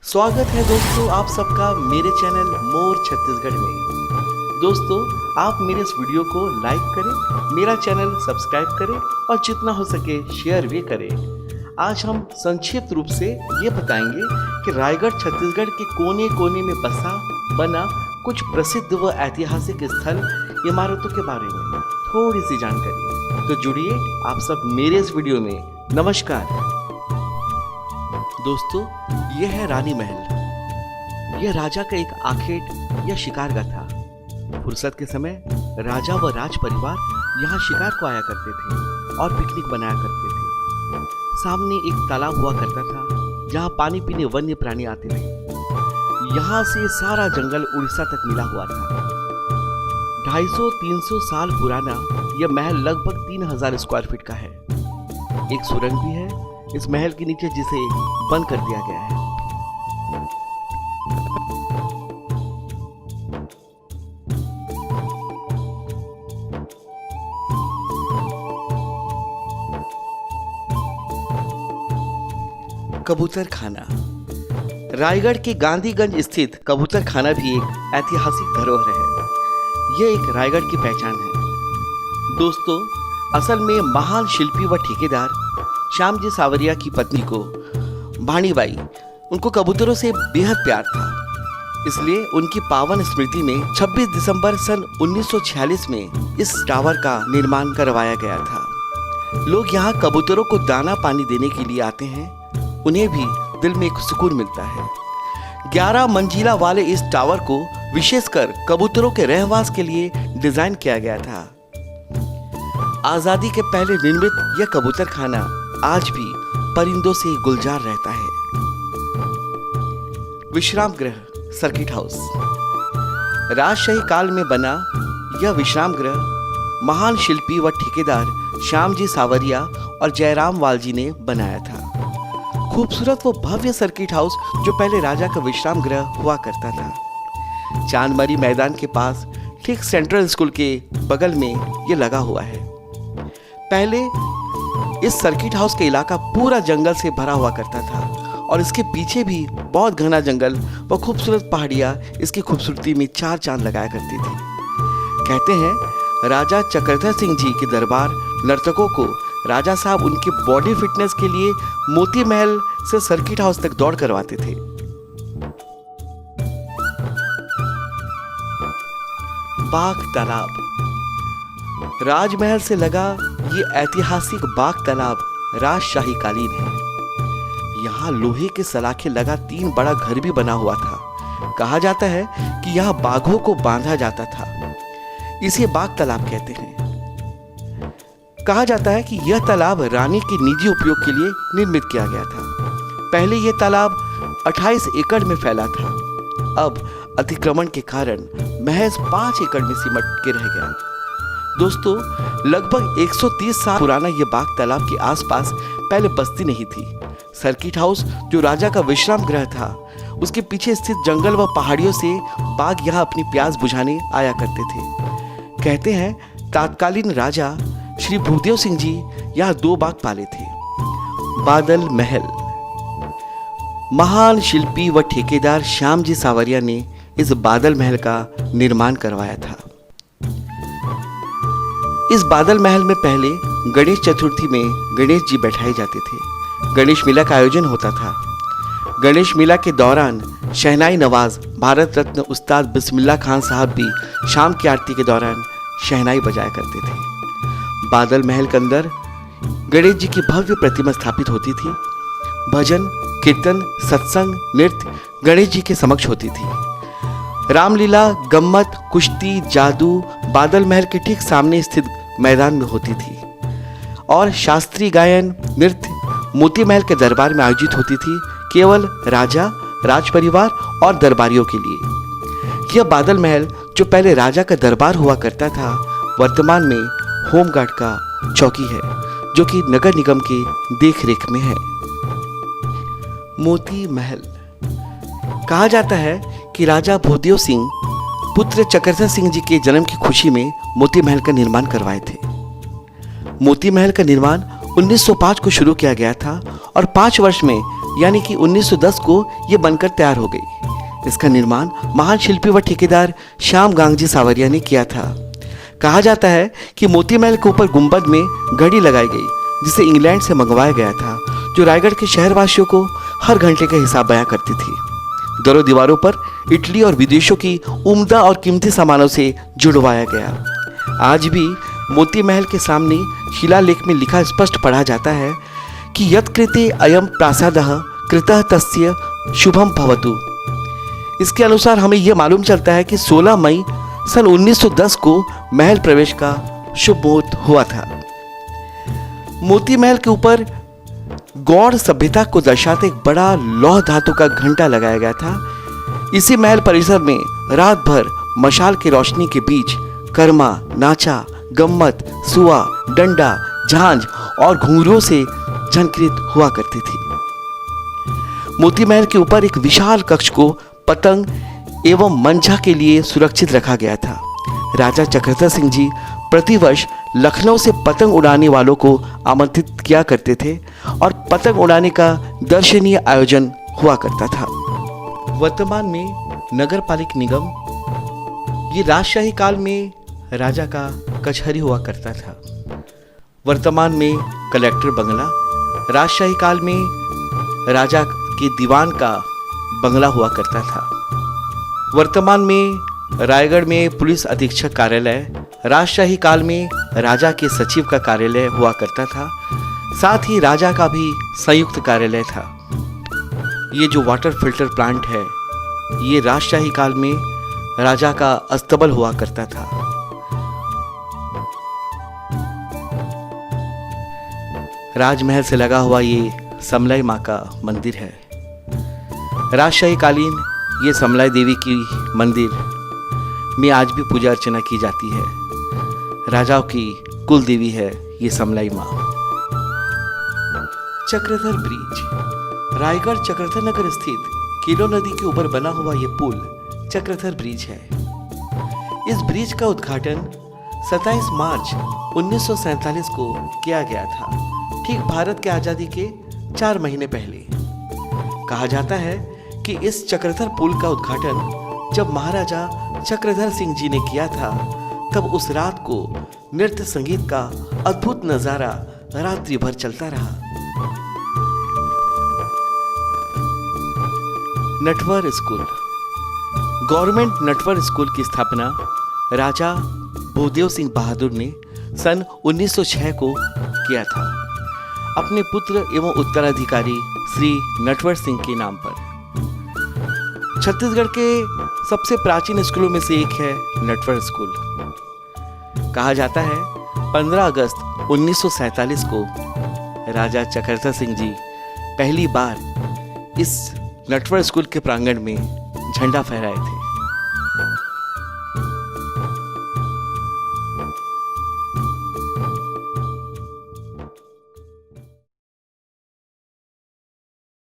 स्वागत है दोस्तों आप सबका मेरे चैनल मोर छत्तीसगढ़ में। दोस्तों आप मेरे इस वीडियो को लाइक करें, मेरा चैनल सब्सक्राइब करें और जितना हो सके शेयर भी करें। आज हम संक्षिप्त रूप से ये बताएंगे कि रायगढ़ छत्तीसगढ़ के कोने कोने में बना कुछ प्रसिद्ध व ऐतिहासिक स्थल इमारतों के बारे में थोड़ी सी जानकारी। तो जुड़िए आप सब मेरे इस वीडियो में। नमस्कार दोस्तों, यह है रानी महल। यह राजा का एक आखेट या शिकारगा था। फुर्सत के समय राजा व राज परिवार यहाँ शिकार को आया करते थे और पिकनिक बनाया करते थे। सामने एक तालाब हुआ करता था जहाँ पानी पीने वन्य प्राणी आते थे। यहाँ से सारा जंगल उड़ीसा तक मिला हुआ था। 250-300 साल पुराना यह महल लगभग 3000 स्क्वायर फीट का है। एक सुरंग भी है इस महल के नीचे जिसे बंद कर दिया गया है। कबूतर खाना। रायगढ़ के गांधीगंज स्थित कबूतर खाना भी एक ऐतिहासिक धरोहर है। यह एक रायगढ़ की पहचान है। दोस्तों, असल में महान शिल्पी व ठेकेदार श्यामजी सावरिया की पत्नी को भाणीबाई, उनको कबूतरों से बेहद प्यार था। इसलिए उनकी पावन स्मृति में 26 दिसंबर सन 1946 में इस टावर का निर्माण करवाया गया था। लोग यहाँ कबूतरों को दाना पानी देने के लिए आते हैं। उन्हें भी दिल में एक सुकून मिलता है। 11 मंजिला वाले इस टावर को विशेषकर कबूतरों के रहवास के लिए डिजाइन किया गया था। आजादी के पहले निर्मित यह कबूतर खाना आज भी परिंदों से गुलजार रहता है। विश्राम गृह सर्किट हाउस। राजशाही काल में बना यह विश्राम गृह महान शिल्पी व ठेकेदार श्यामजी सावरिया और जयराम वालजी ने बनाया था। खूबसूरत व भव्य सर्किट हाउस जो पहले राजा का विश्राम गृह हुआ करता था। चांदमरी मैदान के पास ठीक सेंट्रल स्कूल के बगल में यह लगा हुआ है। पहले इस सर्किट हाउस का इलाका पूरा जंगल से भरा हुआ करता था और इसके पीछे भी बहुत घना जंगल व खूबसूरत पहाड़ियां इसकी खूबसूरती में चार चांद लगाया करती थी। कहते हैं राजा चक्रधर सिंह जी के दरबार नर्तकों को राजा साहब उनकी बॉडी फिटनेस के लिए मोती महल से सर्किट हाउस तक दौड़ करवाते थे। बाघ तालाब। राजमहल से लगा ये ऐतिहासिक बाघ तालाब राजशाही कालीन है। यहाँ लोहे के सलाखे लगा 3 बड़ा घर भी बना हुआ था। कहा जाता है कि यहाँ बाघों को बांधा जाता था। इसे बाघ तालाब कहते हैं। कहा जाता है कि यह तालाब रानी के निजी उपयोग के लिए निर्मित किया गया था। पहले यह तालाब 28 एकड़ में फैला था। अब अतिक्रमण के कारण महज 5 एकड़ में सिमट के रह गया। दोस्तों, लगभग 130 साल पुराना यह बाघ तालाब के आसपास पहले बस्ती नहीं थी। सर्किट हाउस जो राजा का विश्राम गृह था, उसके पीछे स्थित जंगल व पहाड़ियों से बाघ यहाँ अपनी प्यास बुझाने आया करते थे। कहते हैं तत्कालीन राजा श्री भूदेव सिंह जी यहाँ 2 बाघ पाले थे। बादल महल। महान शिल्पी व ठेकेदार श्यामजी सावरिया ने इस बादल महल का निर्माण करवाया था। इस बादल महल में पहले गणेश चतुर्थी में गणेश जी बैठाए जाते थे। गणेश मेला का आयोजन होता था। गणेश मेला के दौरान शहनाई नवाज भारत रत्न उस्ताद बिस्मिल्लाह खान साहब भी शाम की आरती के दौरान शहनाई बजाया करते थे। बादल महल के अंदर गणेश जी की भव्य प्रतिमा स्थापित होती थी। भजन, कीर्तन, सत्संग, नृत्य गणेश जी के समक्ष होती थी। रामलीला, गम्मत, कुश्ती, जादू बादल महल के ठीक सामने स्थित मैदान में होती थी और शास्त्रीय गायन, नृत्य मोती महल के दरबार में आयोजित होती थी, केवल राजा, राज परिवार और दरबारियों के लिए। यह बादल महल जो पहले राजा का दरबार हुआ करता था, वर्तमान में होमगार्ड का चौकी है जो कि नगर निगम के देखरेख में है। मोती महल। कहा जाता है कि राजा भूदेव सिंह पुत्र चक्रधर सिंह जी के जन्म की खुशी में मोती महल का निर्माण करवाए थे। मोती महल का निर्माण 1905 को शुरू किया गया था और 5 वर्ष में यानी कि 1910 को ये बनकर तैयार हो गई। इसका निर्माण महान शिल्पी व ठेकेदार श्याम गांगजी सावरिया ने किया था। कहा जाता है कि मोती महल के ऊपर गुंबद में घड़ी लगाई गई, जिसे इंग्लैंड से मंगवाया गया था, जो रायगढ़ के शहरवासियों को हर घंटे का हिसाब बयां करती थी। दोनों दीवारों पर इटली और विदेशों की उम्दा और कीमती सामानों से जुड़वाया गया। आज भी मोती महल के सामने शिलालेख में लिखा स्पष्ट पढ़ा जाता है कि यत्कृते अयम प्रासादः कृतः तस्य शुभम भवतु। इसके अनुसार हमें यह मालूम चलता है कि 16 मई सन 1910 को महल प्रवेश का शुभ मुहूर्त हुआ था। मोती महल के ऊपर गौड़ सभ्यता को दर्शाते एक बड़ा लौह धातु का घंटा लगाया गया था। इसी महल परिसर में रात भर मशाल की रोशनी के बीच कर्मा, नाचा, गम्मत, सुआ, डंडा, झांझ और घुंघरुओं से झनकृत हुआ करती थी। मोती महल के ऊपर एक विशाल कक्ष को पतंग एवं मंझा के लिए सुरक्षित रखा गया था। राजा चक्रधर सिंह जी प्रतिवर्ष लखनऊ से पतंग उड़ाने वालों को आमंत्रित किया करते थे और पतंग उड़ाने का दर्शनीय आयोजन हुआ करता था। वर्तमान में नगर पालिक निगम ये राजशाही काल में राजा का कचहरी हुआ करता था। वर्तमान में कलेक्टर बंगला, राजशाही काल में राजा के दीवान का बंगला हुआ करता था। वर्तमान में रायगढ़ में पुलिस अधीक्षक कार्यालय, राजशाही काल में राजा के सचिव का कार्यालय हुआ करता था। साथ ही राजा का भी संयुक्त कार्यालय था। ये जो वाटर फिल्टर प्लांट है, ये राजशाही काल में राजा का अस्तबल हुआ करता था। राजमहल से लगा हुआ ये समलाई माँ का मंदिर है। राजशाही कालीन ये समलाई देवी की मंदिर में आज भी पूजा अर्चना की जाती है। राजाओं की कुल देवी है ये समलाई माँ। चक्रधर ब्रिज रायगढ़ चक्रधर नगर स्थित केलो नदी के ऊपर बना हुआ ये पुल चक्रधर ब्रिज है। इस ब्रिज का उद्घाटन 27 मार्च 1947 को किया गया था, ठीक भारत के आजादी के 4 महीने पहले। कहा जाता है कि इस चक्रधर पुल का उद्घाटन जब महाराजा चक्रधर सिंह जी ने किया था, तब उस रात को नृत्य संगीत का अद्भुत नजारा रात्रि भर चलता रहा। Natwar school government Natwar school की स्थापना राजा भूदेव सिंह बहादुर ने सन 1906 को किया था, अपने पुत्र एवं उत्तराधिकारी श्री नटवर सिंह के नाम पर। छत्तीसगढ़ के सबसे प्राचीन स्कूलों में से एक है नटवर स्कूल। कहा जाता है 15 अगस्त 1947 को राजा चक्रधर सिंह जी पहली बार इस नटवर स्कूल के प्रांगण में झंडा फहराए थे।